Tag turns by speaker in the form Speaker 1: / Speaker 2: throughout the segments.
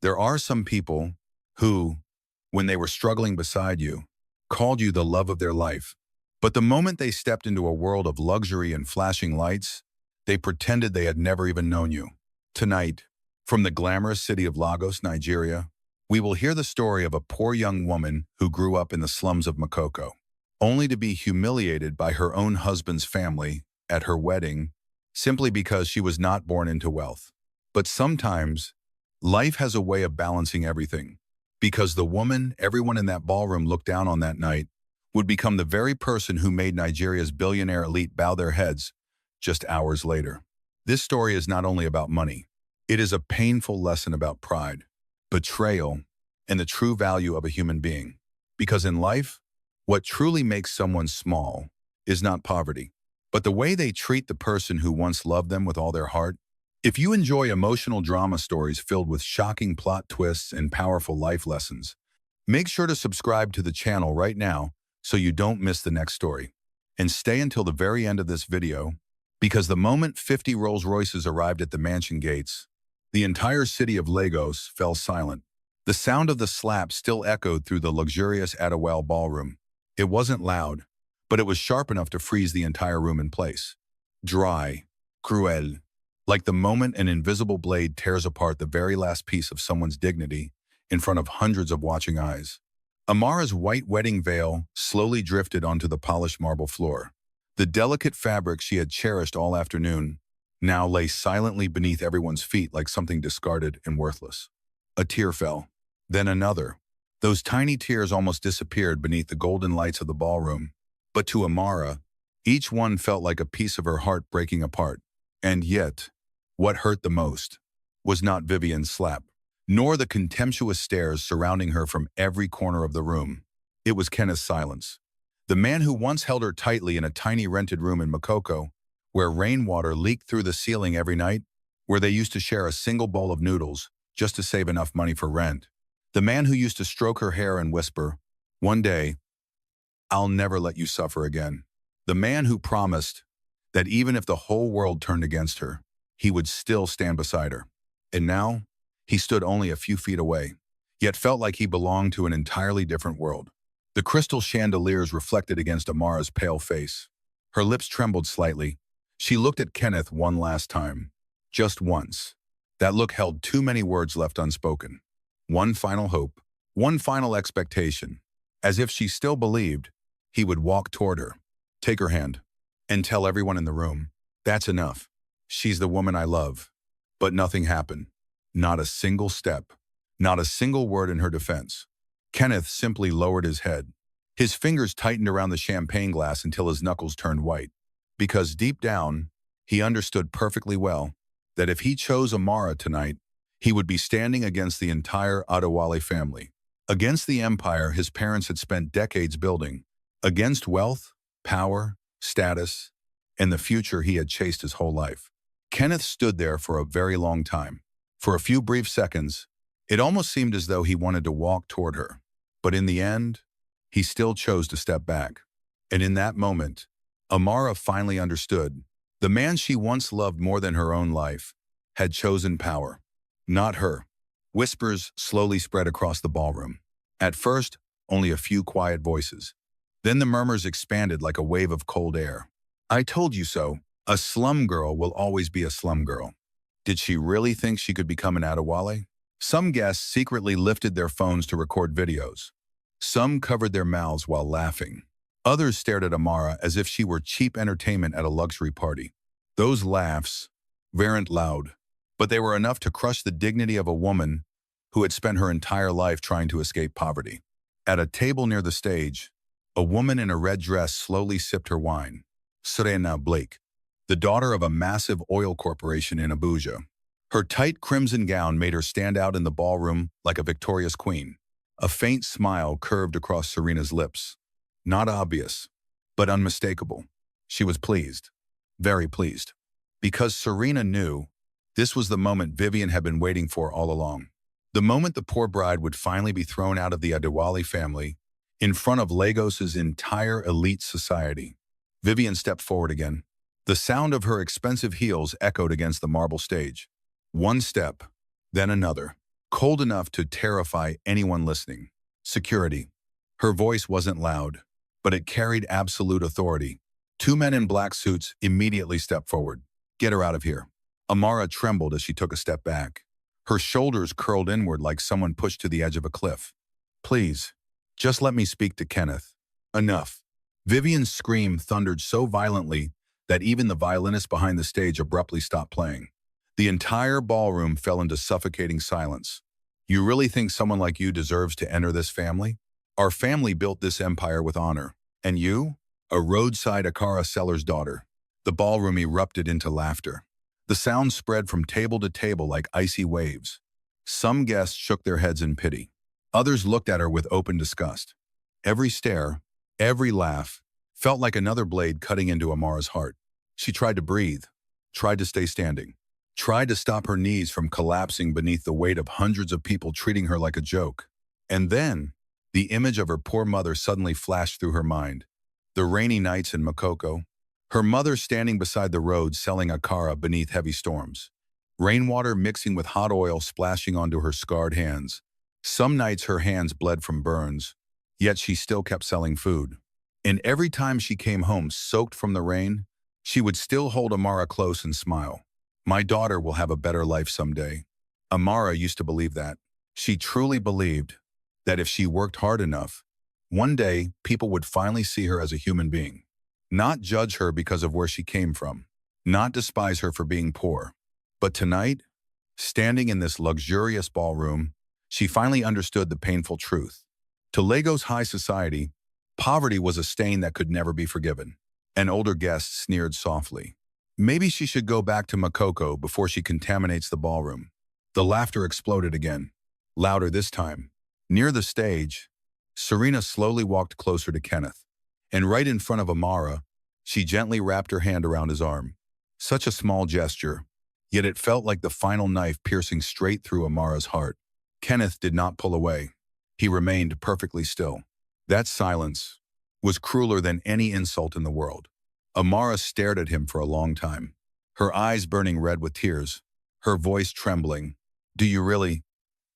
Speaker 1: There are some people who, when they were struggling beside you, called you the love of their life. But the moment they stepped into a world of luxury and flashing lights, they pretended they had never even known you. Tonight, from the glamorous city of Lagos, Nigeria, we will hear the story of a poor young woman who grew up in the slums of Makoko, only to be humiliated by her own husband's family at her wedding simply because she was not born into wealth. But sometimes, life has a way of balancing everything, because the woman everyone in that ballroom looked down on that night would become the very person who made Nigeria's billionaire elite bow their heads just hours later. This story is not only about money. It is a painful lesson about pride, betrayal, and the true value of a human being. Because in life, what truly makes someone small is not poverty, but the way they treat the person who once loved them with all their heart. If you enjoy emotional drama stories filled with shocking plot twists and powerful life lessons, make sure to subscribe to the channel right now so you don't miss the next story. And stay until the very end of this video, because the moment 50 Rolls-Royces arrived at the mansion gates, the entire city of Lagos fell silent. The sound of the slap still echoed through the luxurious Adewale ballroom. It wasn't loud, but it was sharp enough to freeze the entire room in place. Dry, cruel, like the moment an invisible blade tears apart the very last piece of someone's dignity in front of hundreds of watching eyes. Amara's white wedding veil slowly drifted onto the polished marble floor. The delicate fabric she had cherished all afternoon now lay silently beneath everyone's feet like something discarded and worthless. A tear fell, then another. Those tiny tears almost disappeared beneath the golden lights of the ballroom. But to Amara, each one felt like a piece of her heart breaking apart. And yet, what hurt the most was not Vivian's slap, nor the contemptuous stares surrounding her from every corner of the room. It was Kenneth's silence. The man who once held her tightly in a tiny rented room in Makoko, where rainwater leaked through the ceiling every night, where they used to share a single bowl of noodles just to save enough money for rent. The man who used to stroke her hair and whisper, "One day, I'll never let you suffer again." The man who promised that even if the whole world turned against her, he would still stand beside her. And now, he stood only a few feet away, yet felt like he belonged to an entirely different world. The crystal chandeliers reflected against Amara's pale face. Her lips trembled slightly. She looked at Kenneth one last time. Just once. That look held too many words left unspoken. One final hope, one final expectation, as if she still believed he would walk toward her, take her hand, and tell everyone in the room, "That's enough. She's the woman I love." But nothing happened. Not a single step, not a single word in her defense. Kenneth simply lowered his head. His fingers tightened around the champagne glass until his knuckles turned white. Because deep down, he understood perfectly well that if he chose Amara tonight, he would be standing against the entire Adewale family, against the empire his parents had spent decades building, against wealth, power, status, and the future he had chased his whole life. Kenneth stood there for a very long time. For a few brief seconds, it almost seemed as though he wanted to walk toward her. But in the end, he still chose to step back. And in that moment, Amara finally understood. The man she once loved more than her own life had chosen power, not her. Whispers slowly spread across the ballroom. At first, only a few quiet voices. Then the murmurs expanded like a wave of cold air. "I told you so. A slum girl will always be a slum girl." Did she really think she could become an Adewale? Some guests secretly lifted their phones to record videos. Some covered their mouths while laughing. Others stared at Amara as if she were cheap entertainment at a luxury party. Those laughs weren't loud, but they were enough to crush the dignity of a woman who had spent her entire life trying to escape poverty. At a table near the stage, a woman in a red dress slowly sipped her wine. Serena Blake, the daughter of a massive oil corporation in Abuja. Her tight crimson gown made her stand out in the ballroom like a victorious queen. A faint smile curved across Serena's lips. Not obvious, but unmistakable. She was pleased, very pleased, because Serena knew this was the moment Vivian had been waiting for all along. The moment the poor bride would finally be thrown out of the Adewale family in front of Lagos's entire elite society. Vivian stepped forward again. The sound of her expensive heels echoed against the marble stage. One step, then another. cold enough to terrify anyone listening. Security. Her voice wasn't loud, but it carried absolute authority. Two men in black suits immediately stepped forward. Get her out of here. Amara trembled as she took a step back. Her shoulders curled inward like someone pushed to the edge of a cliff. Please, just let me speak to Kenneth. Enough. Vivian's scream thundered so violently that even the violinist behind the stage abruptly stopped playing. The entire ballroom fell into suffocating silence. You really think someone like you deserves to enter this family? Our family built this empire with honor. And you? A roadside Akara seller's daughter. The ballroom erupted into laughter. The sound spread from table to table like icy waves. Some guests shook their heads in pity. Others looked at her with open disgust. Every stare, every laugh, felt like another blade cutting into Amara's heart. She tried to breathe, tried to stay standing, tried to stop her knees from collapsing beneath the weight of hundreds of people treating her like a joke. And then, the image of her poor mother suddenly flashed through her mind. The rainy nights in Makoko, her mother standing beside the road selling akara beneath heavy storms. Rainwater mixing with hot oil splashing onto her scarred hands. Some nights her hands bled from burns, yet she still kept selling food. And every time she came home soaked from the rain, she would still hold Amara close and smile. My daughter will have a better life someday. Amara used to believe that. She truly believed that if she worked hard enough, one day people would finally see her as a human being. Not judge her because of where she came from, not despise her for being poor. But tonight, standing in this luxurious ballroom, she finally understood the painful truth. To Lagos high society, poverty was a stain that could never be forgiven. An older guest sneered softly. Maybe she should go back to Makoko before she contaminates the ballroom. The laughter exploded again, louder this time. Near the stage, Serena slowly walked closer to Kenneth. And right in front of Amara, she gently wrapped her hand around his arm. Such a small gesture, yet it felt like the final knife piercing straight through Amara's heart. Kenneth did not pull away. He remained perfectly still. That silence was crueler than any insult in the world. Amara stared at him for a long time, her eyes burning red with tears, her voice trembling. Do you really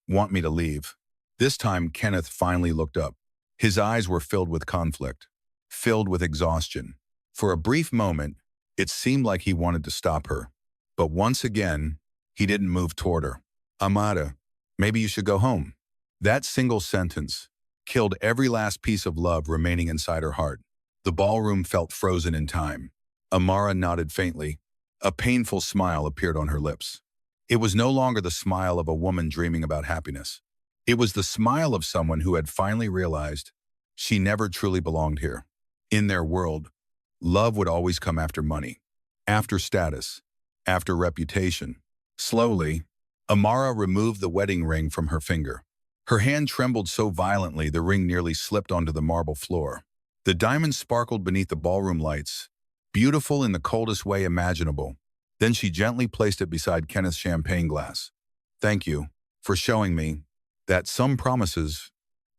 Speaker 1: want me to leave? This time, Kenneth finally looked up. His eyes were filled with conflict, filled with exhaustion. For a brief moment, it seemed like he wanted to stop her. But once again, he didn't move toward her. Amada, maybe you should go home. That single sentence killed every last piece of love remaining inside her heart. The ballroom felt frozen in time. Amara nodded faintly. A painful smile appeared on her lips. It was no longer the smile of a woman dreaming about happiness. It was the smile of someone who had finally realized she never truly belonged here. In their world, love would always come after money, after status, after reputation. Slowly, Amara removed the wedding ring from her finger. Her hand trembled so violently the ring nearly slipped onto the marble floor. The diamond sparkled beneath the ballroom lights, beautiful in the coldest way imaginable. Then she gently placed it beside Kenneth's champagne glass. Thank you for showing me that some promises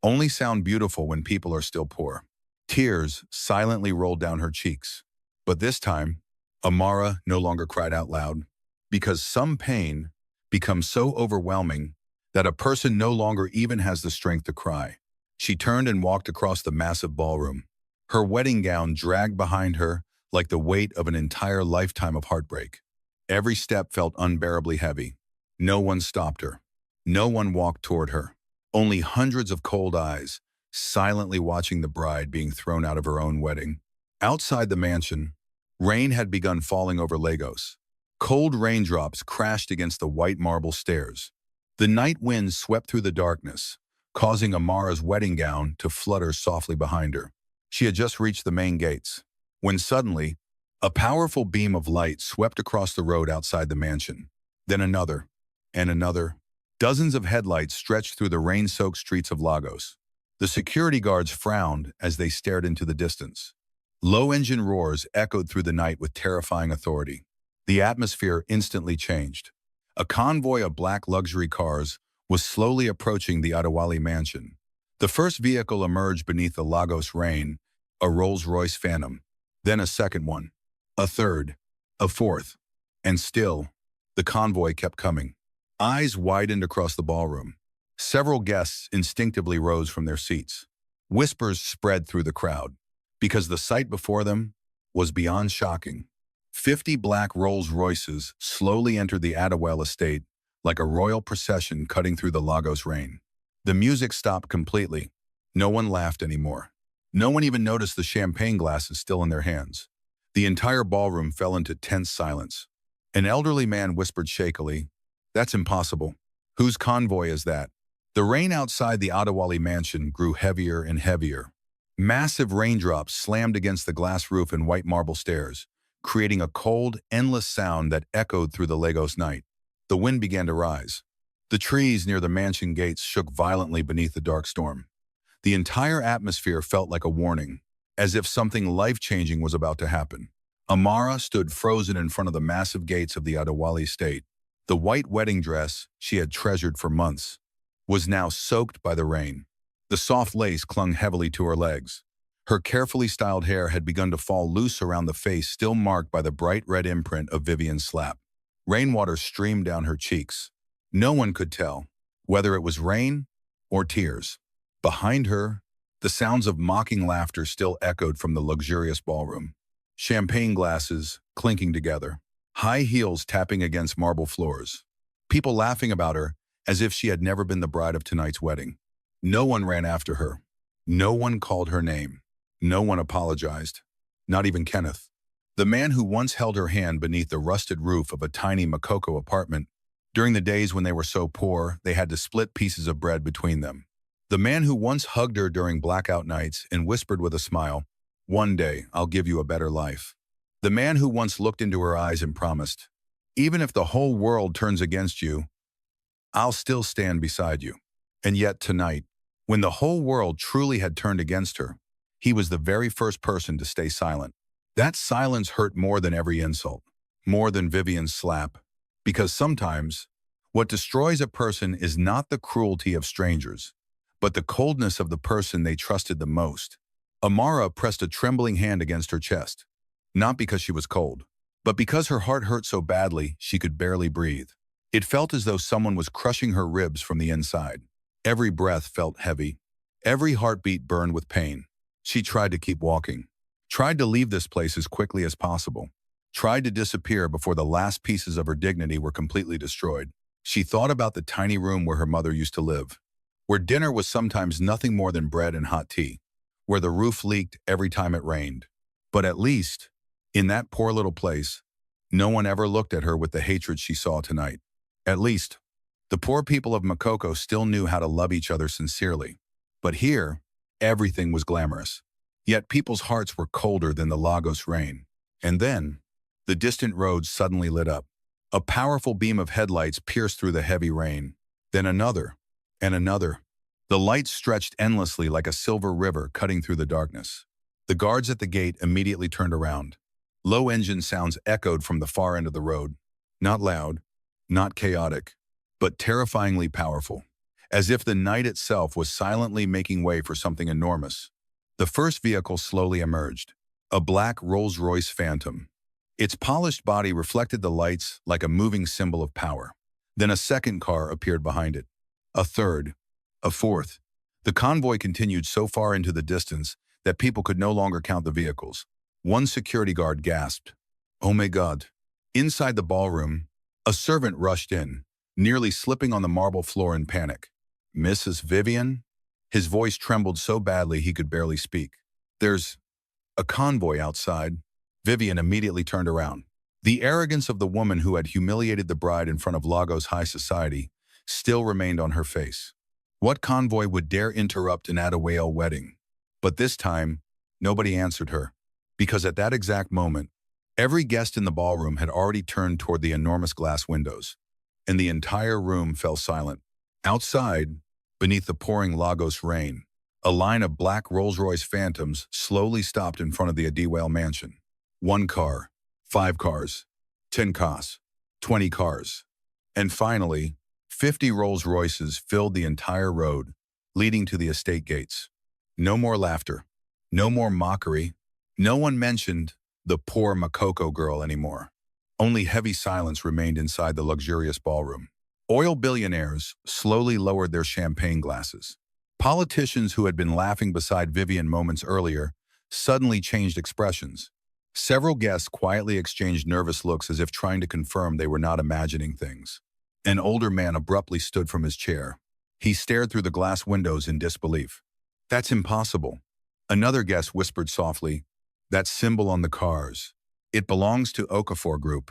Speaker 1: only sound beautiful when people are still poor. Tears silently rolled down her cheeks. But this time, Amara no longer cried out loud, because some pain becomes so overwhelming that a person no longer even has the strength to cry. She turned and walked across the massive ballroom. Her wedding gown dragged behind her like the weight of an entire lifetime of heartbreak. Every step felt unbearably heavy. No one stopped her. No one walked toward her. Only hundreds of cold eyes, silently watching the bride being thrown out of her own wedding. Outside the mansion, rain had begun falling over Lagos. Cold raindrops crashed against the white marble stairs. The night wind swept through the darkness, causing Amara's wedding gown to flutter softly behind her. She had just reached the main gates, when suddenly, a powerful beam of light swept across the road outside the mansion. Then another, and another. Dozens of headlights stretched through the rain-soaked streets of Lagos. The security guards frowned as they stared into the distance. Low engine roars echoed through the night with terrifying authority. The atmosphere instantly changed. A convoy of black luxury cars was slowly approaching the Adewale mansion. The first vehicle emerged beneath the Lagos rain, a Rolls-Royce Phantom. Then a second one, a third, a fourth. And still, the convoy kept coming. Eyes widened across the ballroom. Several guests instinctively rose from their seats. Whispers spread through the crowd, because the sight before them was beyond shocking. 50 black Rolls-Royces slowly entered the Adewale estate like a royal procession cutting through the Lagos rain. The music stopped completely. No one laughed anymore. No one even noticed the champagne glasses still in their hands. The entire ballroom fell into tense silence. An elderly man whispered shakily, "That's impossible. Whose convoy is that?" The rain outside the Adewale mansion grew heavier and heavier. Massive raindrops slammed against the glass roof and white marble stairs, creating a cold, endless sound that echoed through the Lagos night. The wind began to rise. The trees near the mansion gates shook violently beneath the dark storm. The entire atmosphere felt like a warning, as if something life-changing was about to happen. Amara stood frozen in front of the massive gates of the Adewale estate. The white wedding dress she had treasured for months was now soaked by the rain. The soft lace clung heavily to her legs. Her carefully styled hair had begun to fall loose around the face still marked by the bright red imprint of Vivian's slap. Rainwater streamed down her cheeks. No one could tell whether it was rain or tears. Behind her, the sounds of mocking laughter still echoed from the luxurious ballroom. Champagne glasses clinking together, high heels tapping against marble floors. People laughing about her as if she had never been the bride of tonight's wedding. No one ran after her. No one called her name. No one apologized. Not even Kenneth, the man who once held her hand beneath the rusted roof of a tiny Makoko apartment during the days when they were so poor they had to split pieces of bread between them. The man who once hugged her during blackout nights and whispered with a smile, "One day, I'll give you a better life." The man who once looked into her eyes and promised, "Even if the whole world turns against you, I'll still stand beside you." And yet tonight, when the whole world truly had turned against her, he was the very first person to stay silent. That silence hurt more than every insult, more than Vivian's slap, because sometimes what destroys a person is not the cruelty of strangers, but the coldness of the person they trusted the most. Amara pressed a trembling hand against her chest, not because she was cold, but because her heart hurt so badly she could barely breathe. It felt as though someone was crushing her ribs from the inside. Every breath felt heavy. Every heartbeat burned with pain. She tried to keep walking, tried to leave this place as quickly as possible, tried to disappear before the last pieces of her dignity were completely destroyed. She thought about the tiny room where her mother used to live, where dinner was sometimes nothing more than bread and hot tea, where the roof leaked every time it rained. But at least, in that poor little place, no one ever looked at her with the hatred she saw tonight. At least, the poor people of Makoko still knew how to love each other sincerely. But here, everything was glamorous. Yet people's hearts were colder than the Lagos rain. And then, the distant road suddenly lit up. A powerful beam of headlights pierced through the heavy rain. Then another, and another. The lights stretched endlessly like a silver river cutting through the darkness. The guards at the gate immediately turned around. Low engine sounds echoed from the far end of the road. Not loud, not chaotic, but terrifyingly powerful, as if the night itself was silently making way for something enormous. The first vehicle slowly emerged, a black Rolls-Royce Phantom. Its polished body reflected the lights like a moving symbol of power. Then a second car appeared behind it. A third, a fourth. The convoy continued so far into the distance that people could no longer count the vehicles. One security guard gasped, "Oh my God." Inside the ballroom, a servant rushed in, nearly slipping on the marble floor in panic. "Mrs. Vivian?" His voice trembled so badly he could barely speak. "There's a convoy outside." Vivian immediately turned around. The arrogance of the woman who had humiliated the bride in front of Lagos high society still remained on her face. What convoy would dare interrupt an Adewale wedding? But this time, nobody answered her, because at that exact moment, every guest in the ballroom had already turned toward the enormous glass windows, and the entire room fell silent. Outside, beneath the pouring Lagos rain, a line of black Rolls-Royce Phantoms slowly stopped in front of the Adewale mansion. 1 car, 5 cars, 10 cars, 20 cars, and finally, 50 Rolls-Royces filled the entire road, leading to the estate gates. No more laughter, no more mockery. No one mentioned the poor Makoko girl anymore. Only heavy silence remained inside the luxurious ballroom. Oil billionaires slowly lowered their champagne glasses. Politicians who had been laughing beside Vivian moments earlier suddenly changed expressions. Several guests quietly exchanged nervous looks as if trying to confirm they were not imagining things. An older man abruptly stood from his chair. He stared through the glass windows in disbelief. "That's impossible." Another guest whispered softly, "That symbol on the cars. It belongs to Okafor Group."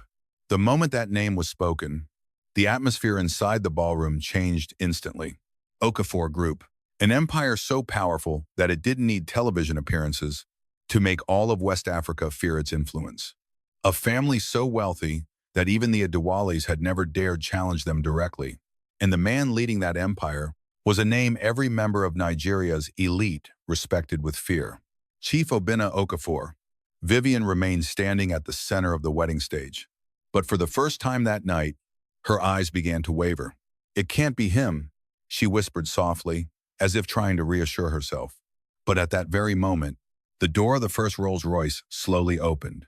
Speaker 1: The moment that name was spoken, the atmosphere inside the ballroom changed instantly. Okafor Group, an empire so powerful that it didn't need television appearances to make all of West Africa fear its influence. A family so wealthy that even the Adewalis had never dared challenge them directly. And the man leading that empire was a name every member of Nigeria's elite respected with fear. Chief Obinna Okafor. Vivian remained standing at the center of the wedding stage. But for the first time that night, her eyes began to waver. "It can't be him," she whispered softly, as if trying to reassure herself. But at that very moment, the door of the first Rolls-Royce slowly opened.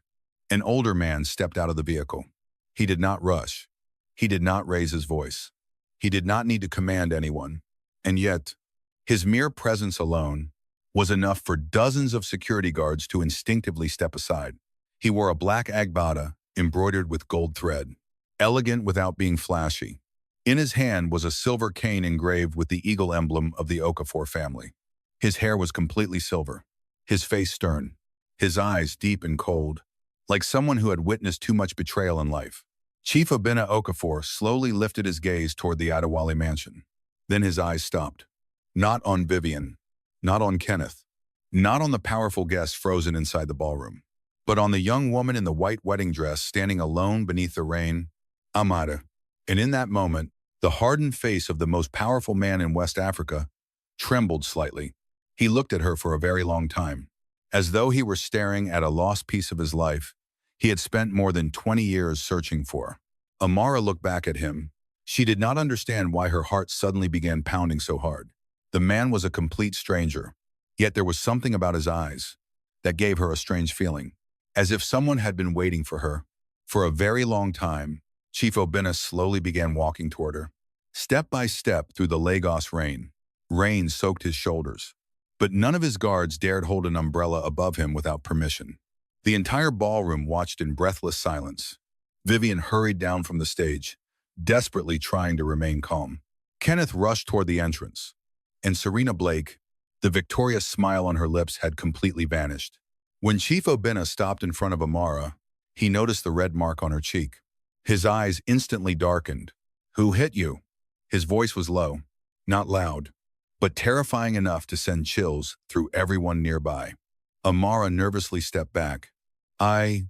Speaker 1: An older man stepped out of the vehicle. He did not rush. He did not raise his voice. He did not need to command anyone. And yet, his mere presence alone was enough for dozens of security guards to instinctively step aside. He wore a black agbada embroidered with gold thread, elegant without being flashy. In his hand was a silver cane engraved with the eagle emblem of the Okafor family. His hair was completely silver, his face stern, his eyes deep and cold, like someone who had witnessed too much betrayal in life. Chief Obinna Okafor slowly lifted his gaze toward the Adewale mansion. Then his eyes stopped. Not on Vivian, not on Kenneth, not on the powerful guests frozen inside the ballroom, but on the young woman in the white wedding dress standing alone beneath the rain, Amada. And in that moment, the hardened face of the most powerful man in West Africa trembled slightly. He looked at her for a very long time, as though he were staring at a lost piece of his life he had spent more than 20 years searching for. Amara looked back at him. She did not understand why her heart suddenly began pounding so hard. The man was a complete stranger, yet there was something about his eyes that gave her a strange feeling, as if someone had been waiting for her. For a very long time, Chief Obinna slowly began walking toward her. Step by step through the Lagos rain. Rain soaked his shoulders, but none of his guards dared hold an umbrella above him without permission. The entire ballroom watched in breathless silence. Vivian hurried down from the stage, desperately trying to remain calm. Kenneth rushed toward the entrance, and Serena Blake, the victorious smile on her lips, had completely vanished. When Chief Obinna stopped in front of Amara, he noticed the red mark on her cheek. His eyes instantly darkened. "Who hit you?" His voice was low, not loud, but terrifying enough to send chills through everyone nearby. Amara nervously stepped back. I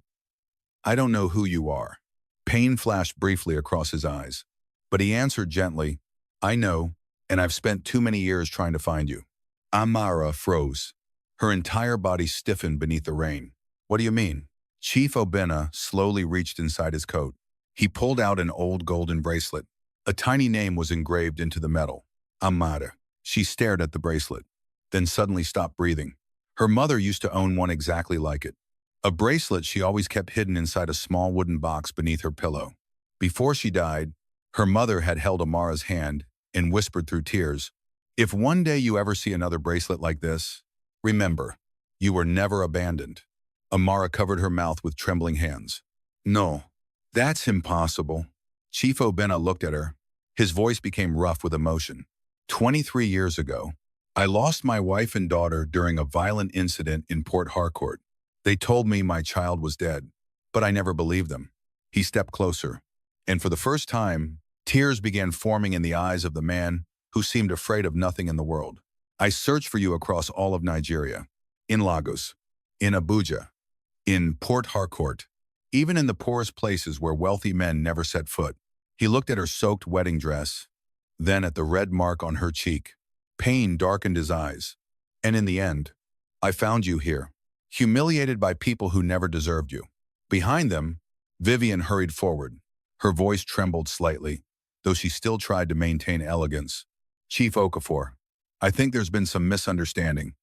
Speaker 1: don't know who you are." Pain flashed briefly across his eyes, but he answered gently, "I know, and I've spent too many years trying to find you." Amara froze. Her entire body stiffened beneath the rain. "What do you mean?" Chief Obinna slowly reached inside his coat. He pulled out an old golden bracelet. A tiny name was engraved into the metal. Amada. She stared at the bracelet, then suddenly stopped breathing. Her mother used to own one exactly like it. A bracelet she always kept hidden inside a small wooden box beneath her pillow. Before she died, her mother had held Amara's hand and whispered through tears, "If one day you ever see another bracelet like this, remember, you were never abandoned." Amara covered her mouth with trembling hands. "No, that's impossible." Chief Obinna looked at her. His voice became rough with emotion. 23 years ago, I lost my wife and daughter during a violent incident in Port Harcourt. They told me my child was dead, but I never believed them." He stepped closer, and for the first time, tears began forming in the eyes of the man who seemed afraid of nothing in the world. "I searched for you across all of Nigeria, in Lagos, in Abuja, in Port Harcourt, even in the poorest places where wealthy men never set foot." He looked at her soaked wedding dress, then at the red mark on her cheek. Pain darkened his eyes. "And in the end, I found you here, humiliated by people who never deserved you." Behind them, Vivian hurried forward. Her voice trembled slightly, though she still tried to maintain elegance. "Chief Okafor, I think there's been some misunderstanding.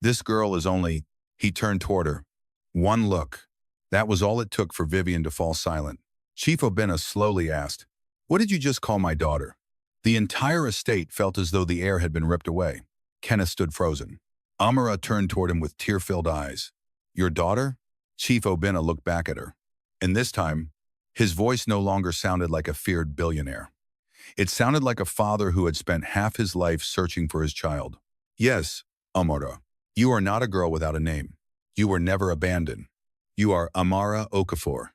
Speaker 1: This girl is only—" He turned toward her. One look. That was all it took for Vivian to fall silent. Chief Obinna slowly asked, What did you just call my daughter? The entire estate felt as though the air had been ripped away. Kenneth stood frozen. Amara turned toward him with tear-filled eyes. Your daughter? Chief Obinna looked back at her. And this time, his voice no longer sounded like a feared billionaire. It sounded like a father who had spent half his life searching for his child. Yes, Amara, you are not a girl without a name. You were never abandoned. You are Amara Okafor,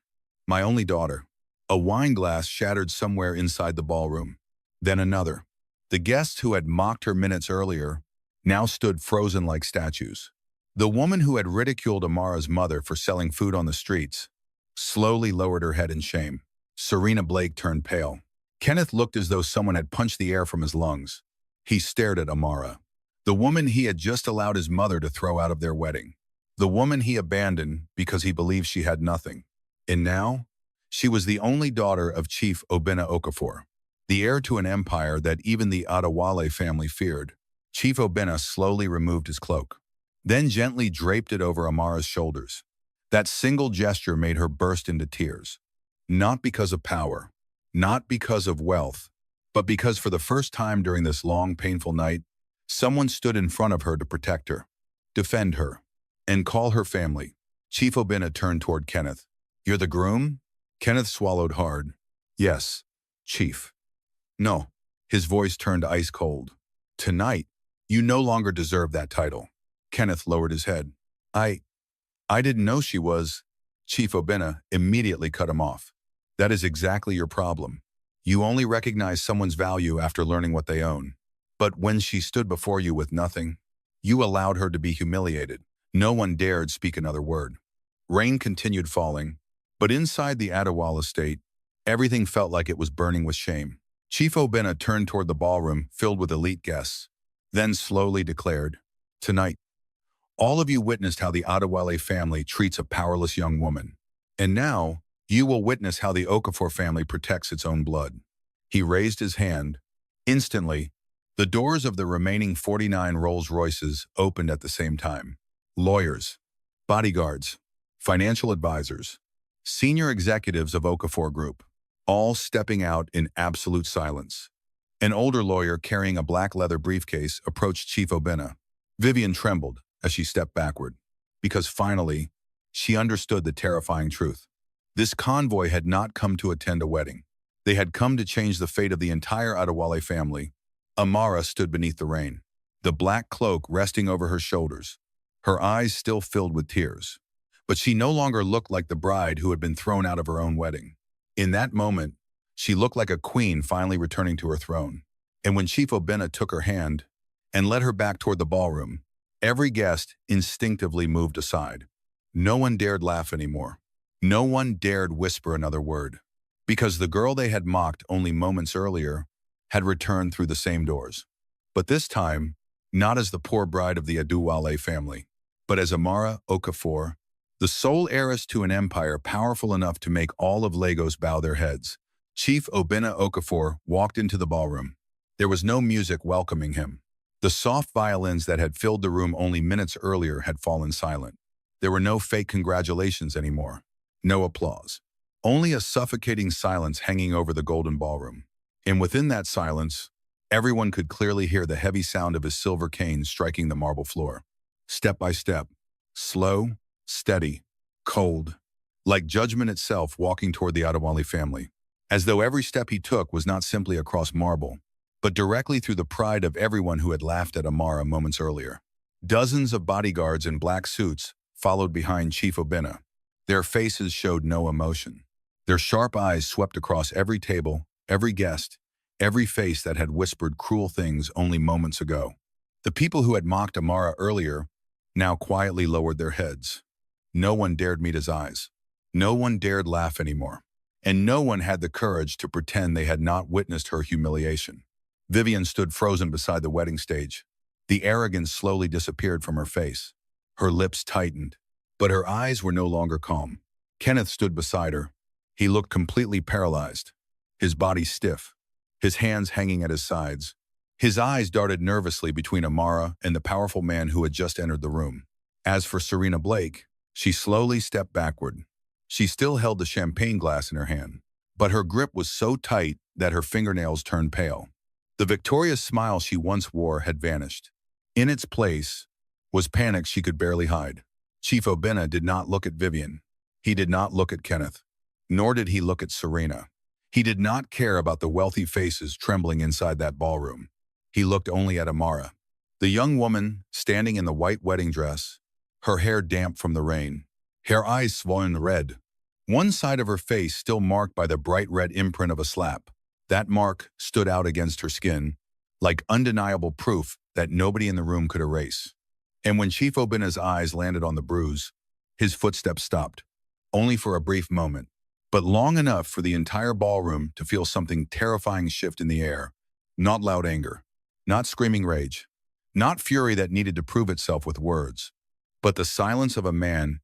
Speaker 1: my only daughter. A wine glass shattered somewhere inside the ballroom. Then another. The guests who had mocked her minutes earlier now stood frozen like statues. The woman who had ridiculed Amara's mother for selling food on the streets slowly lowered her head in shame. Serena Blake turned pale. Kenneth looked as though someone had punched the air from his lungs. He stared at Amara, the woman he had just allowed his mother to throw out of their wedding, the woman he abandoned because he believed she had nothing. And now, she was the only daughter of Chief Obinna Okafor, the heir to an empire that even the Adewale family feared. Chief Obinna slowly removed his cloak, then gently draped it over Amara's shoulders. That single gesture made her burst into tears, not because of power, not because of wealth, but because for the first time during this long, painful night, someone stood in front of her to protect her, defend her, and call her family. Chief Obinna turned toward Kenneth. You're the groom? Kenneth swallowed hard. Yes, Chief. No. His voice turned ice cold. Tonight, you no longer deserve that title. Kenneth lowered his head. I didn't know she was. Chief Obinna immediately cut him off. That is exactly your problem. You only recognize someone's value after learning what they own. But when she stood before you with nothing, you allowed her to be humiliated. No one dared speak another word. Rain continued falling, but inside the Adewale estate, everything felt like it was burning with shame. Chief Obinna turned toward the ballroom filled with elite guests, then slowly declared, Tonight, all of you witnessed how the Adewale family treats a powerless young woman. And now, you will witness how the Okafor family protects its own blood. He raised his hand. Instantly, the doors of the remaining 49 Rolls-Royces opened at the same time. Lawyers, bodyguards, financial advisors, senior executives of Okafor Group, all stepping out in absolute silence. An older lawyer carrying a black leather briefcase approached Chief Obinna. Vivian trembled as she stepped backward, because finally, she understood the terrifying truth. This convoy had not come to attend a wedding. They had come to change the fate of the entire Adewale family. Amara stood beneath the rain, the black cloak resting over her shoulders, her eyes still filled with tears. But she no longer looked like the bride who had been thrown out of her own wedding. In that moment, she looked like a queen finally returning to her throne. And when Chief Obinna took her hand and led her back toward the ballroom, every guest instinctively moved aside. No one dared laugh anymore. No one dared whisper another word, because the girl they had mocked only moments earlier had returned through the same doors. But this time, not as the poor bride of the Adewale family, but as Amara Okafor, the sole heiress to an empire powerful enough to make all of Lagos bow their heads. Chief Obinna Okafor walked into the ballroom. There was no music welcoming him. The soft violins that had filled the room only minutes earlier had fallen silent. There were no fake congratulations anymore. No applause. Only a suffocating silence hanging over the golden ballroom. And within that silence, everyone could clearly hear the heavy sound of his silver cane striking the marble floor. Step by step, slow, steady, cold, like judgment itself walking toward the Adewale family, as though every step he took was not simply across marble, but directly through the pride of everyone who had laughed at Amara moments earlier. Dozens of bodyguards in black suits followed behind Chief Obinna. Their faces showed no emotion. Their sharp eyes swept across every table, every guest, every face that had whispered cruel things only moments ago. The people who had mocked Amara earlier now quietly lowered their heads. No one dared meet his eyes. No one dared laugh anymore. And no one had the courage to pretend they had not witnessed her humiliation. Vivian stood frozen beside the wedding stage. The arrogance slowly disappeared from her face. Her lips tightened, but her eyes were no longer calm. Kenneth stood beside her. He looked completely paralyzed, his body stiff, his hands hanging at his sides. His eyes darted nervously between Amara and the powerful man who had just entered the room. As for Serena Blake, she slowly stepped backward. She still held the champagne glass in her hand, but her grip was so tight that her fingernails turned pale. The victorious smile she once wore had vanished. In its place was panic she could barely hide. Chief Obinna did not look at Vivian. He did not look at Kenneth. Nor did he look at Serena. He did not care about the wealthy faces trembling inside that ballroom. He looked only at Amara, the young woman standing in the white wedding dress, her hair damp from the rain, her eyes swollen red, one side of her face still marked by the bright red imprint of a slap. That mark stood out against her skin, like undeniable proof that nobody in the room could erase. And when Chief Obinna's eyes landed on the bruise, his footsteps stopped, only for a brief moment, but long enough for the entire ballroom to feel something terrifying shift in the air. Not loud anger, not screaming rage, not fury that needed to prove itself with words, but the silence of a man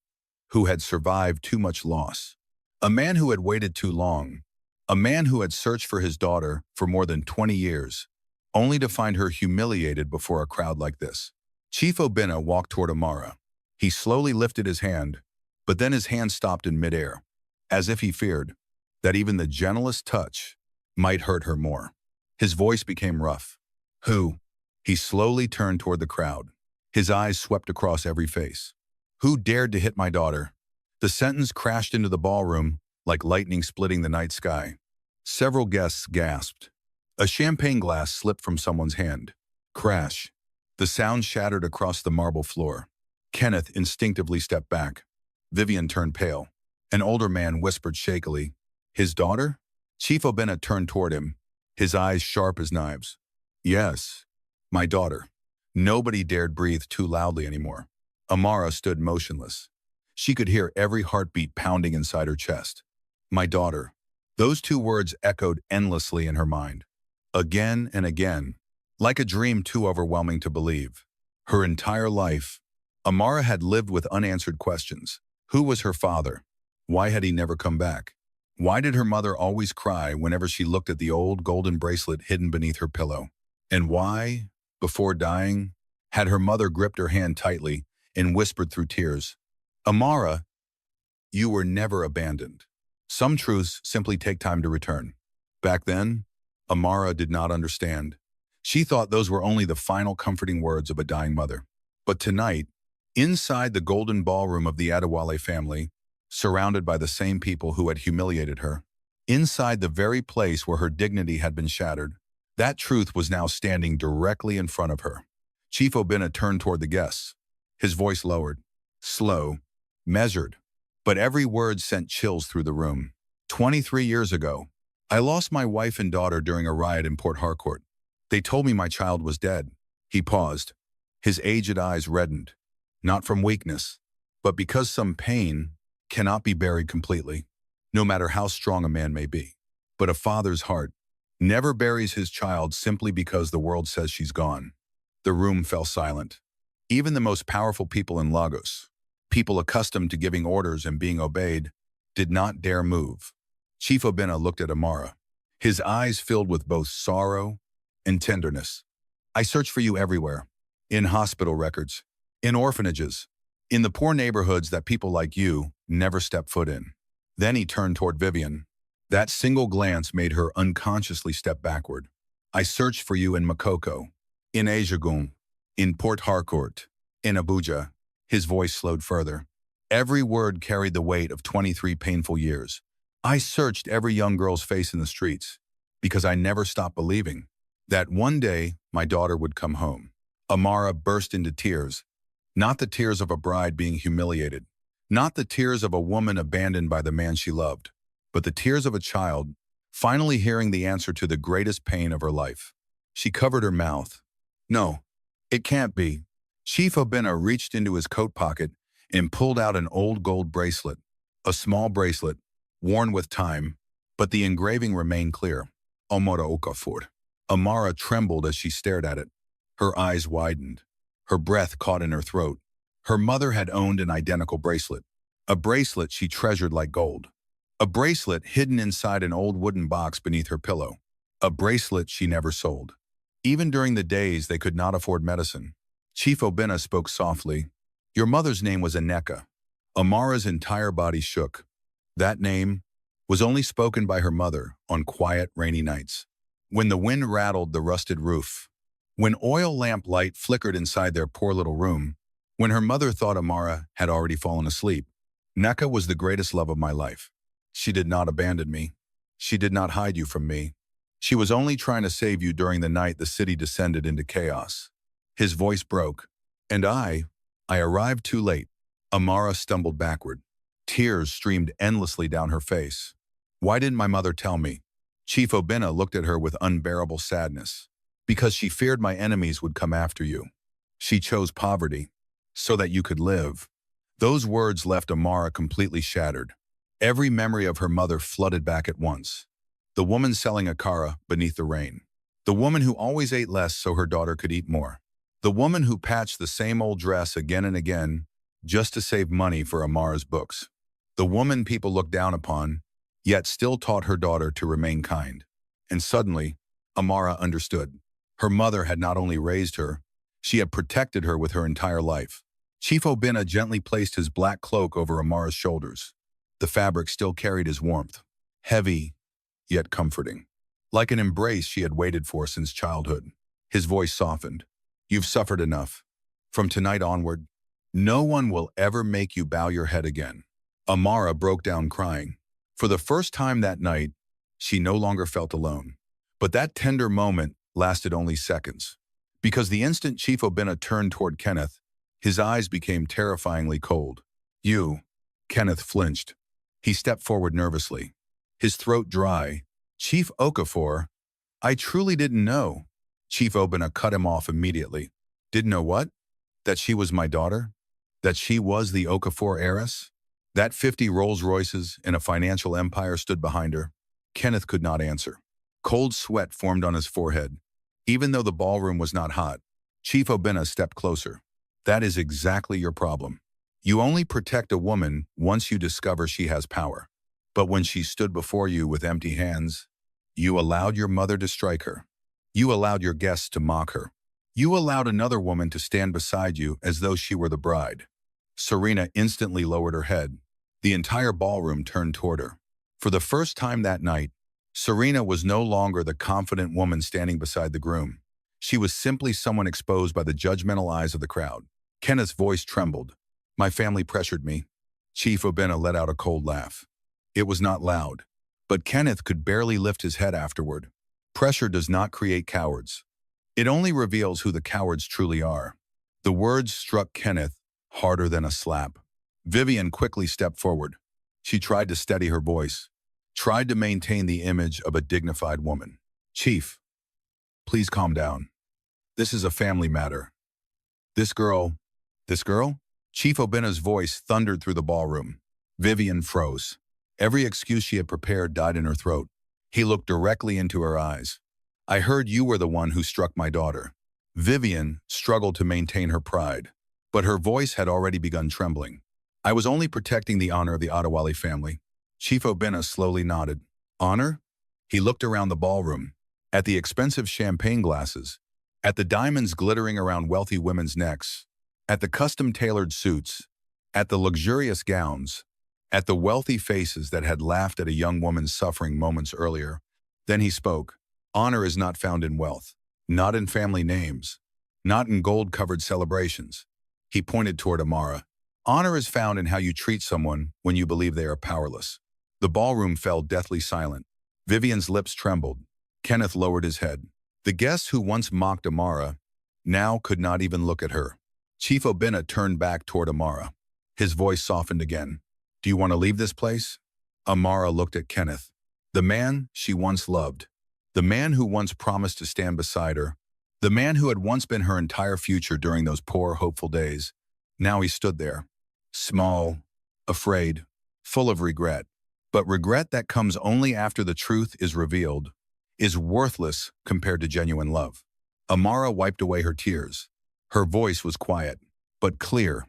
Speaker 1: who had survived too much loss, a man who had waited too long, a man who had searched for his daughter for more than 20 years, only to find her humiliated before a crowd like this. Chief Obinna walked toward Amara. He slowly lifted his hand, but then his hand stopped in midair, as if he feared that even the gentlest touch might hurt her more. His voice became rough. Who? He slowly turned toward the crowd. His eyes swept across every face. Who dared to hit my daughter? The sentence crashed into the ballroom like lightning splitting the night sky. Several guests gasped. A champagne glass slipped from someone's hand. Crash. The sound shattered across the marble floor. Kenneth instinctively stepped back. Vivian turned pale. An older man whispered shakily, "His daughter?" Chief Obinna turned toward him, his eyes sharp as knives. "Yes, my daughter." Nobody dared breathe too loudly anymore. Amara stood motionless. She could hear every heartbeat pounding inside her chest. My daughter. Those two words echoed endlessly in her mind. Again and again, like a dream too overwhelming to believe. Her entire life, Amara had lived with unanswered questions. Who was her father? Why had he never come back? Why did her mother always cry whenever she looked at the old golden bracelet hidden beneath her pillow? And why, before dying, had her mother gripped her hand tightly and whispered through tears, "Amara, you were never abandoned." Some truths simply take time to return. Back then, Amara did not understand. She thought those were only the final comforting words of a dying mother. But tonight, inside the golden ballroom of the Adewale family, surrounded by the same people who had humiliated her, inside the very place where her dignity had been shattered, that truth was now standing directly in front of her. Chief Obinna turned toward the guests. His voice lowered, slow, measured, but every word sent chills through the room. 23 years ago, I lost my wife and daughter during a riot in Port Harcourt. They told me my child was dead. He paused. His aged eyes reddened, not from weakness, but because some pain cannot be buried completely, no matter how strong a man may be. But a father's heart never buries his child simply because the world says she's gone. The room fell silent. Even the most powerful people in Lagos, people accustomed to giving orders and being obeyed, did not dare move. Chief Obinna looked at Amara, his eyes filled with both sorrow and tenderness. I searched for you everywhere, in hospital records, in orphanages, in the poor neighborhoods that people like you never stepped foot in. Then he turned toward Vivian. That single glance made her unconsciously step backward. I searched for you in Makoko, in Ajagun, in Port Harcourt, in Abuja. His voice slowed further. Every word carried the weight of 23 painful years. I searched every young girl's face in the streets because I never stopped believing that one day my daughter would come home. Amara burst into tears, not the tears of a bride being humiliated, not the tears of a woman abandoned by the man she loved, but the tears of a child finally hearing the answer to the greatest pain of her life. She covered her mouth. No, it can't be. Chief Obinna reached into his coat pocket and pulled out an old gold bracelet, a small bracelet, worn with time, but the engraving remained clear. Omora Okafor. Amara trembled as she stared at it. Her eyes widened. Her breath caught in her throat. Her mother had owned an identical bracelet, a bracelet she treasured like gold, a bracelet hidden inside an old wooden box beneath her pillow, a bracelet she never sold. Even during the days they could not afford medicine. Chief Obinna spoke softly. Your mother's name was Aneka. Amara's entire body shook. That name, was only spoken by her mother on quiet, rainy nights. When the wind rattled the rusted roof, when oil lamp light flickered inside their poor little room, when her mother thought Amara had already fallen asleep. Neka was the greatest love of my life. She did not abandon me. She did not hide you from me. She was only trying to save you during the night the city descended into chaos. His voice broke. And I arrived too late. Amara stumbled backward. Tears streamed endlessly down her face. Why didn't my mother tell me? Chief Obinna looked at her with unbearable sadness. Because she feared my enemies would come after you. She chose poverty, so that you could live. Those words left Amara completely shattered. Every memory of her mother flooded back at once. The woman selling akara beneath the rain. The woman who always ate less so her daughter could eat more. The woman who patched the same old dress again and again just to save money for Amara's books. The woman people looked down upon, yet still taught her daughter to remain kind. And suddenly, Amara understood. Her mother had not only raised her, she had protected her with her entire life. Chief Obinna gently placed his black cloak over Amara's shoulders. The fabric still carried his warmth, heavy, yet comforting. Like an embrace she had waited for since childhood. His voice softened. You've suffered enough. From tonight onward, no one will ever make you bow your head again. Amara broke down crying. For the first time that night, she no longer felt alone. But that tender moment lasted only seconds. Because the instant Chief Obinna turned toward Kenneth, his eyes became terrifyingly cold. You. Kenneth flinched. He stepped forward nervously, his throat dry. Chief Okafor, I truly didn't know. Chief Obinna cut him off immediately. Didn't know what? That she was my daughter? That she was the Okafor heiress? That 50 Rolls-Royces and a financial empire stood behind her? Kenneth could not answer. Cold sweat formed on his forehead. Even though the ballroom was not hot, Chief Obinna stepped closer. That is exactly your problem. You only protect a woman once you discover she has power. But when she stood before you with empty hands, you allowed your mother to strike her. You allowed your guests to mock her. You allowed another woman to stand beside you as though she were the bride. Serena instantly lowered her head. The entire ballroom turned toward her. For the first time that night, Serena was no longer the confident woman standing beside the groom. She was simply someone exposed by the judgmental eyes of the crowd. Kenneth's voice trembled. My family pressured me. Chief Obinna let out a cold laugh. It was not loud, but Kenneth could barely lift his head afterward. Pressure does not create cowards. It only reveals who the cowards truly are. The words struck Kenneth harder than a slap. Vivian quickly stepped forward. She tried to steady her voice, tried to maintain the image of a dignified woman. Chief, please calm down. This is a family matter. This girl? Chief Obinna's voice thundered through the ballroom. Vivian froze. Every excuse she had prepared died in her throat. He looked directly into her eyes. I heard you were the one who struck my daughter. Vivian struggled to maintain her pride, but her voice had already begun trembling. I was only protecting the honor of the Adewale family. Chief Obinna slowly nodded. Honor? He looked around the ballroom, at the expensive champagne glasses, at the diamonds glittering around wealthy women's necks, at the custom-tailored suits, at the luxurious gowns, at the wealthy faces that had laughed at a young woman's suffering moments earlier. Then he spoke. Honor is not found in wealth, not in family names, not in gold-covered celebrations. He pointed toward Amara. Honor is found in how you treat someone when you believe they are powerless. The ballroom fell deathly silent. Vivian's lips trembled. Kenneth lowered his head. The guests who once mocked Amara now could not even look at her. Chief Obinna turned back toward Amara. His voice softened again. Do you want to leave this place? Amara looked at Kenneth. The man she once loved. The man who once promised to stand beside her. The man who had once been her entire future during those poor, hopeful days. Now he stood there, small, afraid, full of regret. But regret that comes only after the truth is revealed is worthless compared to genuine love. Amara wiped away her tears. Her voice was quiet, but clear.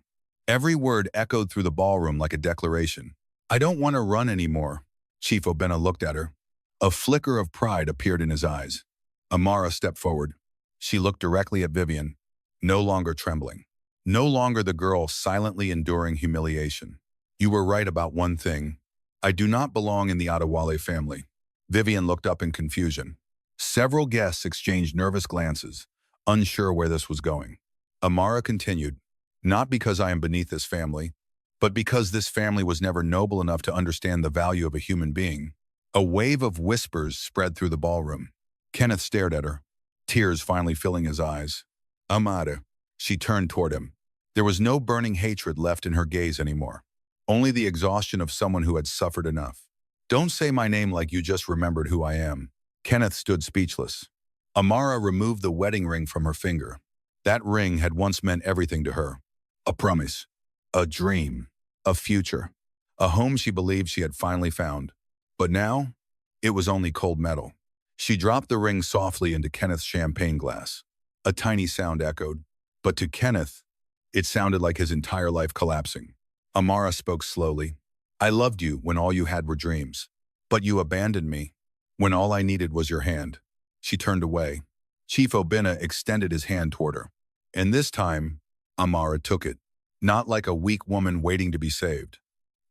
Speaker 1: Every word echoed through the ballroom like a declaration. I don't want to run anymore. Chief Obinna looked at her. A flicker of pride appeared in his eyes. Amara stepped forward. She looked directly at Vivian, no longer trembling. No longer the girl silently enduring humiliation. You were right about one thing. I do not belong in the Adewale family. Vivian looked up in confusion. Several guests exchanged nervous glances, unsure where this was going. Amara continued, not because I am beneath this family, but because this family was never noble enough to understand the value of a human being. A wave of whispers spread through the ballroom. Kenneth stared at her, tears finally filling his eyes. Amara. She turned toward him. There was no burning hatred left in her gaze anymore. Only the exhaustion of someone who had suffered enough. Don't say my name like you just remembered who I am. Kenneth stood speechless. Amara removed the wedding ring from her finger. That ring had once meant everything to her. A promise, a dream, a future, a home she believed she had finally found. But now, it was only cold metal. She dropped the ring softly into Kenneth's champagne glass. A tiny sound echoed, but to Kenneth, it sounded like his entire life collapsing. Amara spoke slowly. I loved you when all you had were dreams. But you abandoned me when all I needed was your hand. She turned away. Chief Obinna extended his hand toward her. And this time, Amara took it. Not like a weak woman waiting to be saved.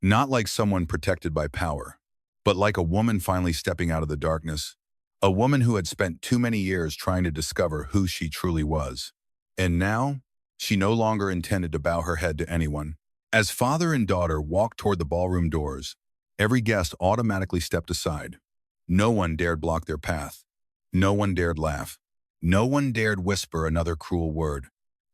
Speaker 1: Not like someone protected by power. But like a woman finally stepping out of the darkness. A woman who had spent too many years trying to discover who she truly was. And now, she no longer intended to bow her head to anyone. As father and daughter walked toward the ballroom doors, every guest automatically stepped aside. No one dared block their path. No one dared laugh. No one dared whisper another cruel word,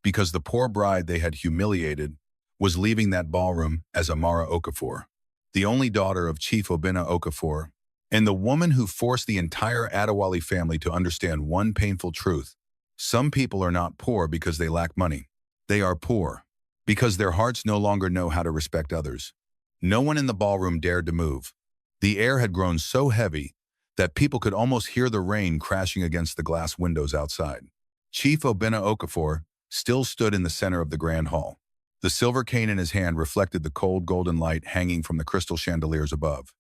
Speaker 1: because the poor bride they had humiliated was leaving that ballroom as Amara Okafor, the only daughter of Chief Obinna Okafor, and the woman who forced the entire Adewale family to understand one painful truth. Some people are not poor because they lack money. They are poor because their hearts no longer know how to respect others. No one in the ballroom dared to move. The air had grown so heavy that people could almost hear the rain crashing against the glass windows outside. Chief Obinna Okafor still stood in the center of the grand hall. The silver cane in his hand reflected the cold golden light hanging from the crystal chandeliers above.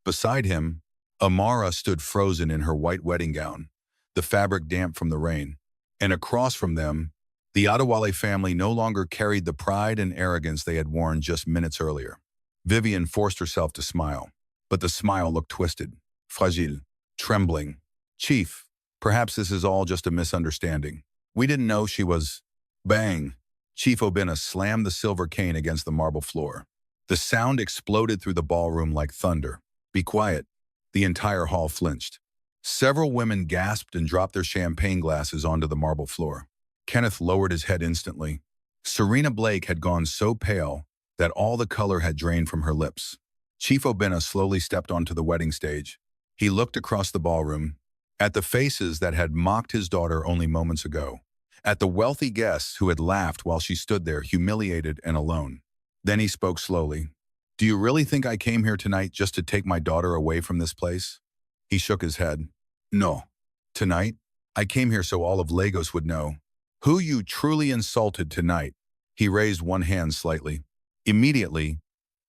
Speaker 1: Beside him, Amara stood frozen in her white wedding gown, the fabric damp from the rain. And across from them, the Adewale family no longer carried the pride and arrogance they had worn just minutes earlier. Vivian forced herself to smile, but the smile looked twisted, fragile, trembling. Chief, perhaps this is all just a misunderstanding. We didn't know she was... Bang! Chief Obinna slammed the silver cane against the marble floor. The sound exploded through the ballroom like thunder. Be quiet. The entire hall flinched. Several women gasped and dropped their champagne glasses onto the marble floor. Kenneth lowered his head instantly. Serena Blake had gone so pale that all the color had drained from her lips. Chief Obinna slowly stepped onto the wedding stage. He looked across the ballroom, at the faces that had mocked his daughter only moments ago, at the wealthy guests who had laughed while she stood there humiliated and alone. Then he spoke slowly. Do you really think I came here tonight just to take my daughter away from this place? He shook his head. No. Tonight, I came here so all of Lagos would know who you truly insulted tonight. He raised one hand slightly. Immediately,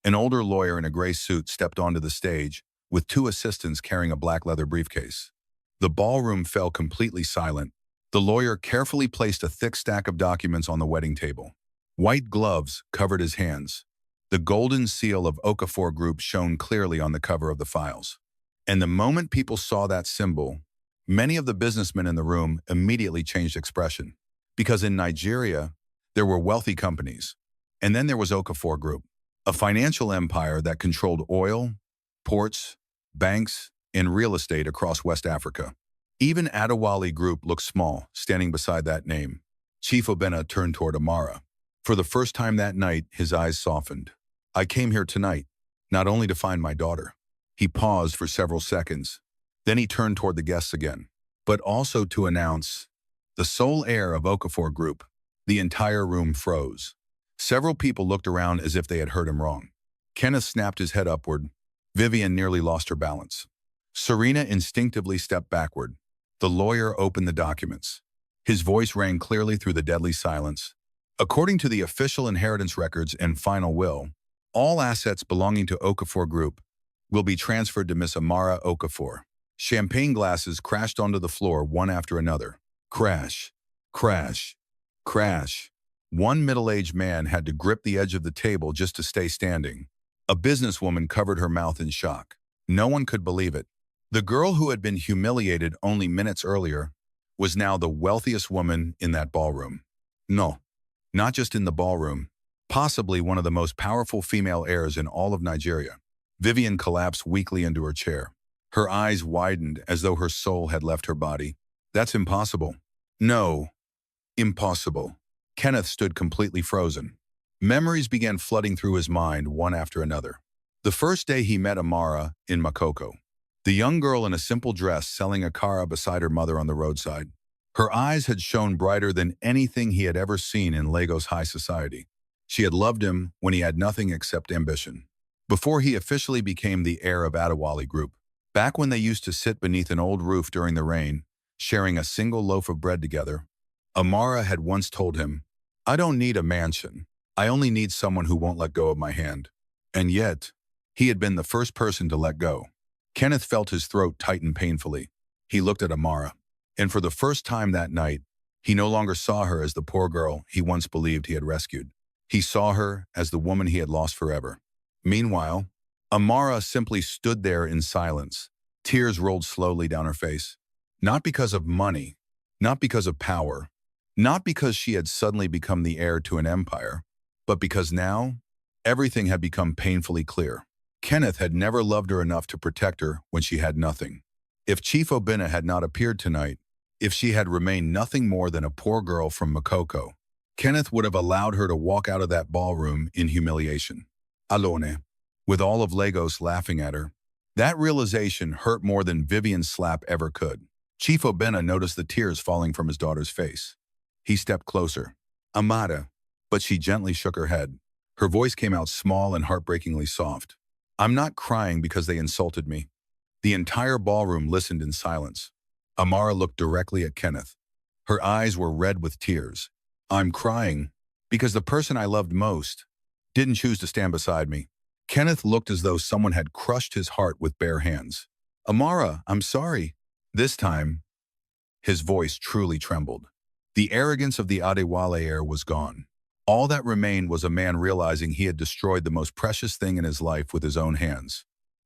Speaker 1: an older lawyer in a gray suit stepped onto the stage with two assistants carrying a black leather briefcase. The ballroom fell completely silent. The lawyer carefully placed a thick stack of documents on the wedding table. White gloves covered his hands. The golden seal of Okafor Group shone clearly on the cover of the files. And the moment people saw that symbol, many of the businessmen in the room immediately changed expression. Because in Nigeria, there were wealthy companies. And then there was Okafor Group, a financial empire that controlled oil, ports, banks, and real estate across West Africa. Even Adewale Group looked small, standing beside that name. Chief Obinna turned toward Amara. For the first time that night, his eyes softened. I came here tonight, not only to find my daughter. He paused for several seconds. Then he turned toward the guests again, but also to announce the sole heir of Okafor Group. The entire room froze. Several people looked around as if they had heard him wrong. Kenneth snapped his head upward. Vivian nearly lost her balance. Serena instinctively stepped backward. The lawyer opened the documents. His voice rang clearly through the deadly silence. According to the official inheritance records and final will, all assets belonging to Okafor Group will be transferred to Miss Amara Okafor. Champagne glasses crashed onto the floor one after another. Crash, crash, crash. One middle-aged man had to grip the edge of the table just to stay standing. A businesswoman covered her mouth in shock. No one could believe it. The girl who had been humiliated only minutes earlier was now the wealthiest woman in that ballroom. No, not just in the ballroom, possibly one of the most powerful female heirs in all of Nigeria. Vivian collapsed weakly into her chair. Her eyes widened as though her soul had left her body. That's impossible. No, impossible. Kenneth stood completely frozen. Memories began flooding through his mind one after another. The first day he met Amara in Makoko, the young girl in a simple dress selling a kara beside her mother on the roadside. Her eyes had shone brighter than anything he had ever seen in Lagos high society. She had loved him when he had nothing except ambition. Before he officially became the heir of Adewale Group, back when they used to sit beneath an old roof during the rain, sharing a single loaf of bread together, Amara had once told him, "I don't need a mansion. I only need someone who won't let go of my hand." And yet, he had been the first person to let go. Kenneth felt his throat tighten painfully. He looked at Amara, and for the first time that night, he no longer saw her as the poor girl he once believed he had rescued. He saw her as the woman he had lost forever. Meanwhile, Amara simply stood there in silence. Tears rolled slowly down her face. Not because of money, not because of power, not because she had suddenly become the heir to an empire, but because now, everything had become painfully clear. Kenneth had never loved her enough to protect her when she had nothing. If Chief Obinna had not appeared tonight, if she had remained nothing more than a poor girl from Makoko, Kenneth would have allowed her to walk out of that ballroom in humiliation. Alone, with all of Lagos laughing at her. That realization hurt more than Vivian's slap ever could. Chief Obinna noticed the tears falling from his daughter's face. He stepped closer. "Amada," but she gently shook her head. Her voice came out small and heartbreakingly soft. "I'm not crying because they insulted me." The entire ballroom listened in silence. Amara looked directly at Kenneth. Her eyes were red with tears. "I'm crying because the person I loved most didn't choose to stand beside me." Kenneth looked as though someone had crushed his heart with bare hands. "Amara, I'm sorry." This time, his voice truly trembled. The arrogance of the Adewale heir was gone. All that remained was a man realizing he had destroyed the most precious thing in his life with his own hands.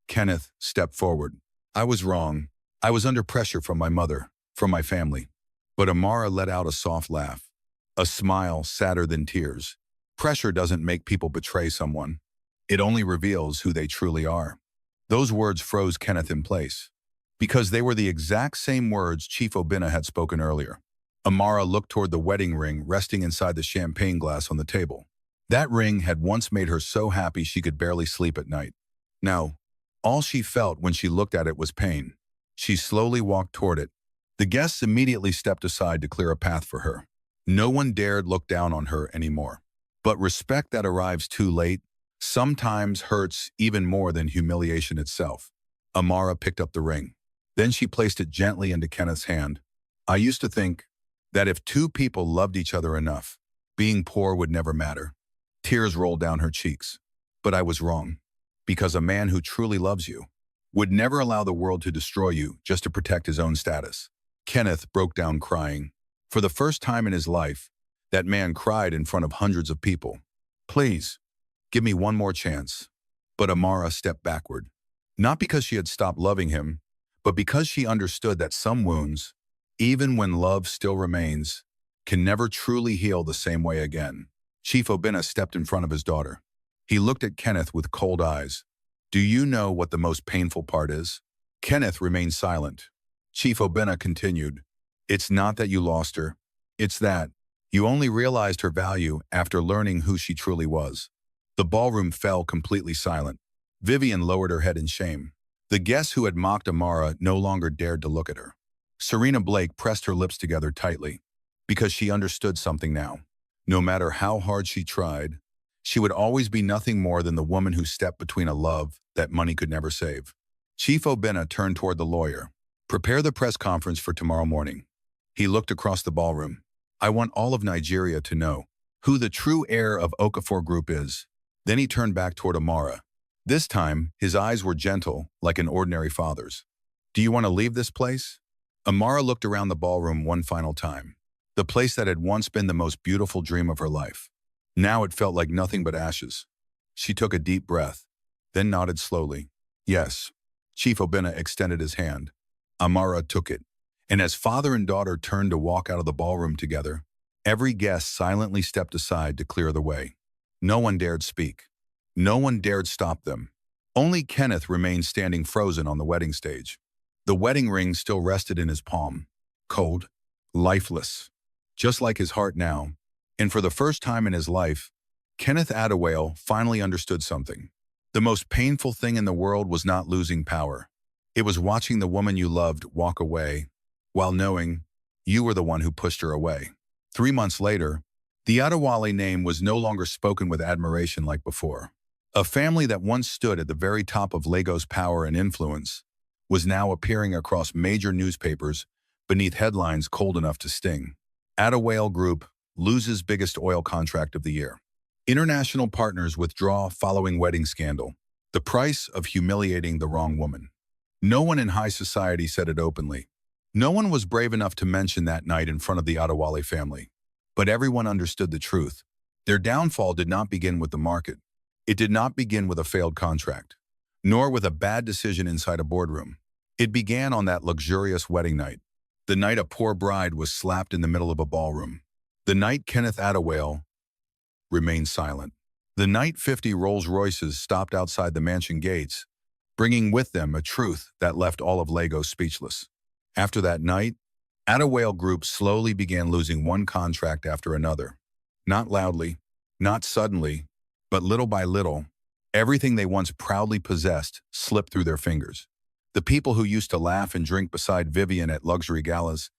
Speaker 1: Kenneth stepped forward. "I was wrong. I was under pressure from my mother, from my family." But Amara let out a soft laugh, a smile sadder than tears. Pressure doesn't make people betray someone. It only reveals who they truly are. Those words froze Kenneth in place, because they were the exact same words Chief Obinna had spoken earlier. Amara looked toward the wedding ring resting inside the champagne glass on the table. That ring had once made her so happy she could barely sleep at night. Now, all she felt when she looked at it was pain. She slowly walked toward it. The guests immediately stepped aside to clear a path for her. No one dared look down on her anymore. But respect that arrives too late sometimes hurts even more than humiliation itself. Amara picked up the ring. Then she placed it gently into Kenneth's hand. "I used to think that if two people loved each other enough, being poor would never matter." Tears rolled down her cheeks. "But I was wrong, because a man who truly loves you would never allow the world to destroy you just to protect his own status." Kenneth broke down crying. For the first time in his life, that man cried in front of hundreds of people. "Please, give me one more chance." But Amara stepped backward. Not because she had stopped loving him, but because she understood that some wounds, even when love still remains, can never truly heal the same way again. Chief Obinna stepped in front of his daughter. He looked at Kenneth with cold eyes. "Do you know what the most painful part is?" Kenneth remained silent. Chief Obinna continued, "It's not that you lost her. It's that you only realized her value after learning who she truly was." The ballroom fell completely silent. Vivian lowered her head in shame. The guests who had mocked Amara no longer dared to look at her. Serena Blake pressed her lips together tightly, because she understood something now. No matter how hard she tried, she would always be nothing more than the woman who stepped between a love that money could never save. Chief Obinna turned toward the lawyer. "Prepare the press conference for tomorrow morning." He looked across the ballroom. "I want all of Nigeria to know who the true heir of Okafor Group is." Then he turned back toward Amara. This time, his eyes were gentle, like an ordinary father's. "Do you want to leave this place?" Amara looked around the ballroom one final time. The place that had once been the most beautiful dream of her life. Now it felt like nothing but ashes. She took a deep breath. then nodded slowly. Yes. Chief Obinna extended his hand. Amara took it, and as father and daughter turned to walk out of the ballroom together, every guest silently stepped aside to clear the way. No one dared speak. No one dared stop them. Only Kenneth remained standing frozen on the wedding stage. The wedding ring still rested in his palm, cold, lifeless, just like his heart now. And for the first time in his life, Kenneth Adewale finally understood something. The most painful thing in the world was not losing power. It was watching the woman you loved walk away, while knowing you were the one who pushed her away. 3 months later, the Adewale name was no longer spoken with admiration like before. A family that once stood at the very top of Lagos' power and influence was now appearing across major newspapers beneath headlines cold enough to sting. Adewale Group loses biggest oil contract of the year. International partners withdraw following wedding scandal. The price of humiliating the wrong woman. No one in high society said it openly. No one was brave enough to mention that night in front of the Adewale family. But everyone understood the truth. Their downfall did not begin with the market. It did not begin with a failed contract, nor with a bad decision inside a boardroom. It began on that luxurious wedding night. The night a poor bride was slapped in the middle of a ballroom. The night Kenneth Adewale remained silent. The night 50 Rolls-Royces stopped outside the mansion gates, bringing with them a truth that left all of Lagos speechless. After that night, Adewale Group slowly began losing one contract after another. Not loudly, not suddenly, but little by little, everything they once proudly possessed slipped through their fingers. The people who used to laugh and drink beside Vivian at luxury galas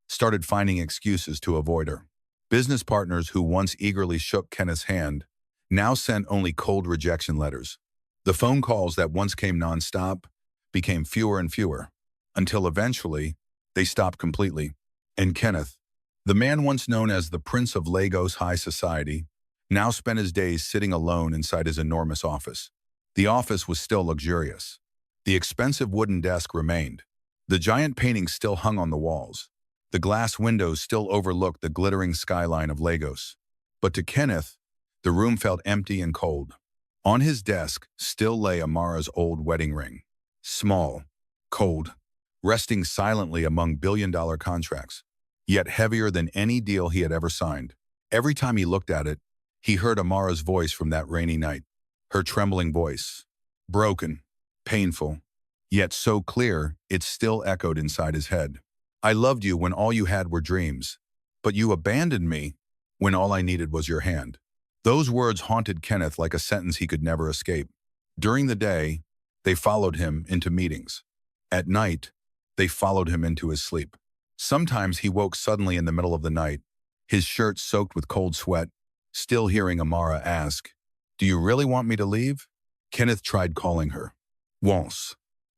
Speaker 1: started finding excuses to avoid her. Business partners who once eagerly shook Kenneth's hand now sent only cold rejection letters. The phone calls that once came nonstop became fewer and fewer, until eventually they stopped completely. And Kenneth, the man once known as the Prince of Lagos High Society, now spent his days sitting alone inside his enormous office. The office was still luxurious. The expensive wooden desk remained. The giant paintings still hung on the walls. The glass windows still overlooked the glittering skyline of Lagos. But to Kenneth, the room felt empty and cold. On his desk still lay Amara's old wedding ring. Small, cold, resting silently among billion-dollar contracts, yet heavier than any deal he had ever signed. Every time he looked at it, he heard Amara's voice from that rainy night. Her trembling voice. Broken, painful, yet so clear it still echoed inside his head. I loved you when all you had were dreams, but you abandoned me when all I needed was your hand. Those words haunted Kenneth like a sentence he could never escape. During the day, they followed him into meetings. At night, they followed him into his sleep. Sometimes he woke suddenly in the middle of the night, his shirt soaked with cold sweat, still hearing Amara ask, "Do you really want me to leave?" Kenneth tried calling her. Once,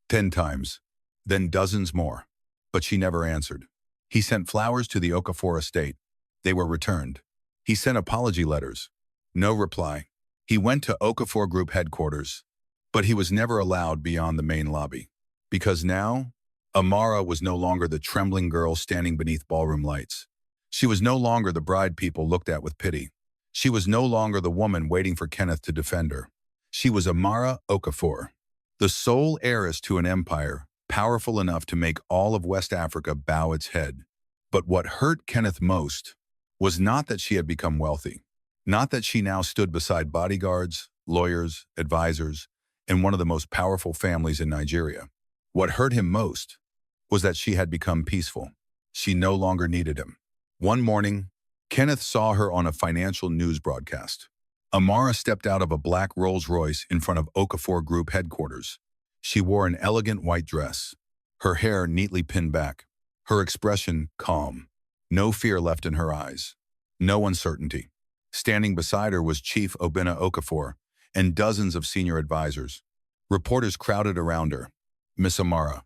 Speaker 1: 10 times, then dozens more. But she never answered. He sent flowers to the Okafor estate. They were returned. He sent apology letters. No reply. He went to Okafor Group headquarters, but he was never allowed beyond the main lobby. Because now, Amara was no longer the trembling girl standing beneath ballroom lights. She was no longer the bride people looked at with pity. She was no longer the woman waiting for Kenneth to defend her. She was Amara Okafor, the sole heiress to an empire powerful enough to make all of West Africa bow its head. But what hurt Kenneth most was not that she had become wealthy, not that she now stood beside bodyguards, lawyers, advisors, and one of the most powerful families in Nigeria. What hurt him most was that she had become peaceful. She no longer needed him. One morning, Kenneth saw her on a financial news broadcast. Amara stepped out of a black Rolls-Royce in front of Okafor Group headquarters. She wore an elegant white dress, her hair neatly pinned back, her expression calm, no fear left in her eyes, no uncertainty. Standing beside her was Chief Obinna Okafor and dozens of senior advisors. Reporters crowded around her. Miss Amara,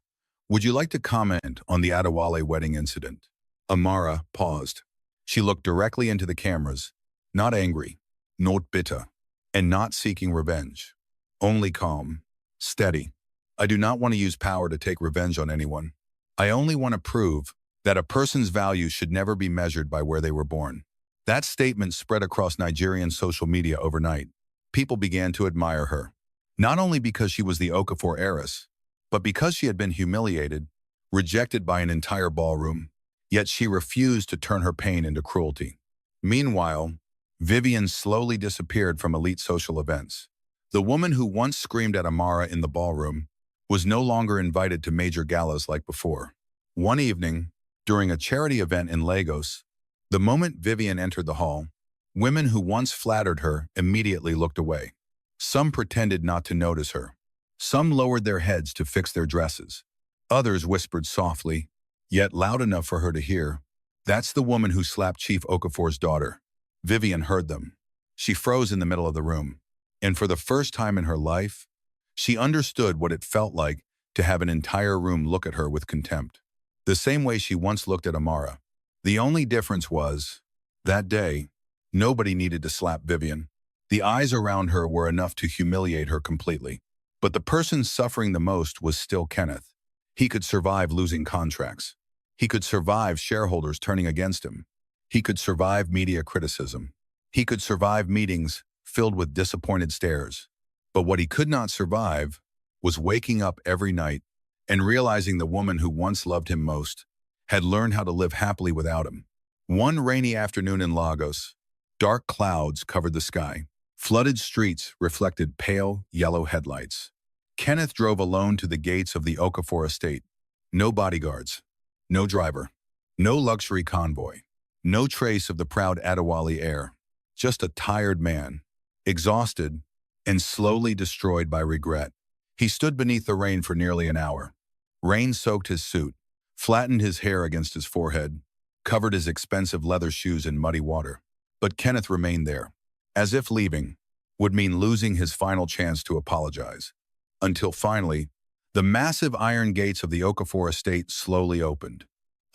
Speaker 1: would you like to comment on the Adewale wedding incident? Amara paused. She looked directly into the cameras, not angry, not bitter, and not seeking revenge. Only calm, steady. I do not want to use power to take revenge on anyone. I only want to prove that a person's value should never be measured by where they were born. That statement spread across Nigerian social media overnight. People began to admire her. Not only because she was the Okafor heiress, but because she had been humiliated, rejected by an entire ballroom. Yet she refused to turn her pain into cruelty. Meanwhile, Vivian slowly disappeared from elite social events. The woman who once screamed at Amara in the ballroom was no longer invited to major galas like before. One evening, during a charity event in Lagos, the moment Vivian entered the hall, women who once flattered her immediately looked away. Some pretended not to notice her. Some lowered their heads to fix their dresses. Others whispered softly, yet loud enough for her to hear, "That's the woman who slapped Chief Okafor's daughter." Vivian heard them. She froze in the middle of the room, and for the first time in her life, she understood what it felt like to have an entire room look at her with contempt. The same way she once looked at Amara. The only difference was, that day, nobody needed to slap Vivian. The eyes around her were enough to humiliate her completely. But the person suffering the most was still Kenneth. He could survive losing contracts. He could survive shareholders turning against him. He could survive media criticism. He could survive meetings filled with disappointed stares. But what he could not survive was waking up every night and realizing the woman who once loved him most had learned how to live happily without him. One rainy afternoon in Lagos, dark clouds covered the sky. Flooded streets reflected pale, yellow headlights. Kenneth drove alone to the gates of the Okafor estate. No bodyguards, no driver, no luxury convoy, no trace of the proud Adewale heir. Just a tired man, exhausted and slowly destroyed by regret. He stood beneath the rain for nearly an hour. Rain soaked his suit, flattened his hair against his forehead, covered his expensive leather shoes in muddy water. But Kenneth remained there, as if leaving would mean losing his final chance to apologize. Until finally, the massive iron gates of the Okafor estate slowly opened.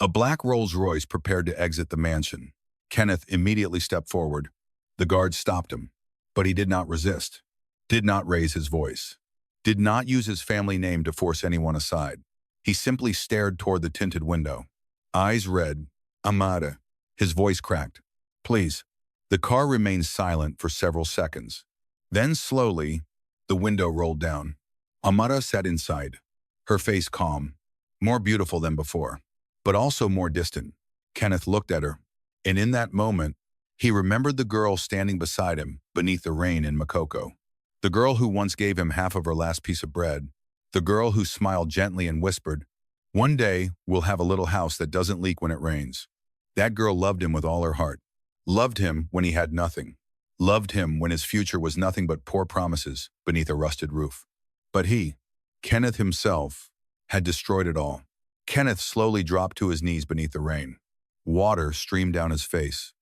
Speaker 1: A black Rolls-Royce prepared to exit the mansion. Kenneth immediately stepped forward. The guard stopped him, but he did not resist, did not raise his voice, did not use his family name to force anyone aside. He simply stared toward the tinted window. Eyes red. "Amada." His voice cracked. "Please." The car remained silent for several seconds. Then slowly, the window rolled down. Amada sat inside, her face calm, more beautiful than before, but also more distant. Kenneth looked at her, and in that moment, he remembered the girl standing beside him beneath the rain in Makoko. The girl who once gave him half of her last piece of bread. The girl who smiled gently and whispered, "One day, we'll have a little house that doesn't leak when it rains." That girl loved him with all her heart. Loved him when he had nothing. Loved him when his future was nothing but poor promises beneath a rusted roof. But he, Kenneth himself, had destroyed it all. Kenneth slowly dropped to his knees beneath the rain. Water streamed down his face.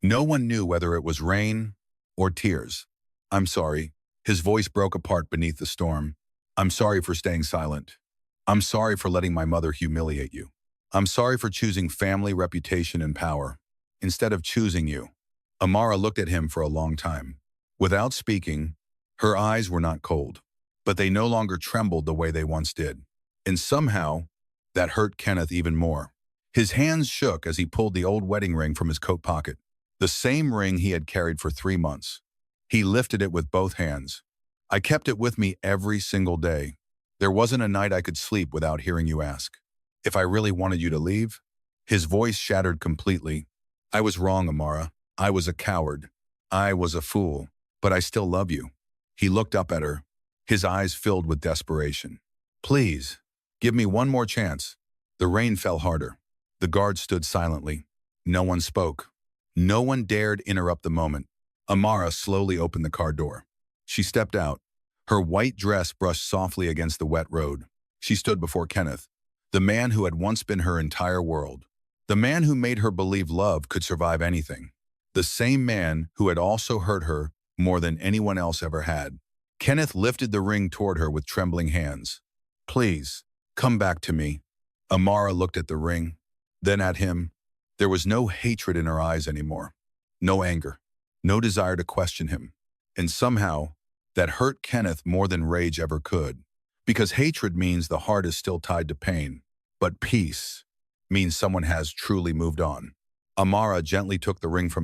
Speaker 1: No one knew whether it was rain or tears. "I'm sorry." His voice broke apart beneath the storm. "I'm sorry for staying silent. I'm sorry for letting my mother humiliate you. I'm sorry for choosing family, reputation, and power instead of choosing you." Amara looked at him for a long time. Without speaking, her eyes were not cold, but they no longer trembled the way they once did. And somehow, that hurt Kenneth even more. His hands shook as he pulled the old wedding ring from his coat pocket, the same ring he had carried for 3 months. He lifted it with both hands. "I kept it with me every single day. There wasn't a night I could sleep without hearing you ask if I really wanted you to leave." His voice shattered completely. "I was wrong, Amara. I was a coward. I was a fool. But I still love you." He looked up at her, his eyes filled with desperation. "Please, give me one more chance." The rain fell harder. The guard stood silently. No one spoke. No one dared interrupt the moment. Amara slowly opened the car door. She stepped out. Her white dress brushed softly against the wet road. She stood before Kenneth, the man who had once been her entire world. The man who made her believe love could survive anything. The same man who had also hurt her more than anyone else ever had. Kenneth lifted the ring toward her with trembling hands. "Please, come back to me." Amara looked at the ring, then at him. There was no hatred in her eyes anymore. No anger. No desire to question him. And somehow, that hurt Kenneth more than rage ever could. Because hatred means the heart is still tied to pain. But peace means someone has truly moved on. Amara gently took the ring from his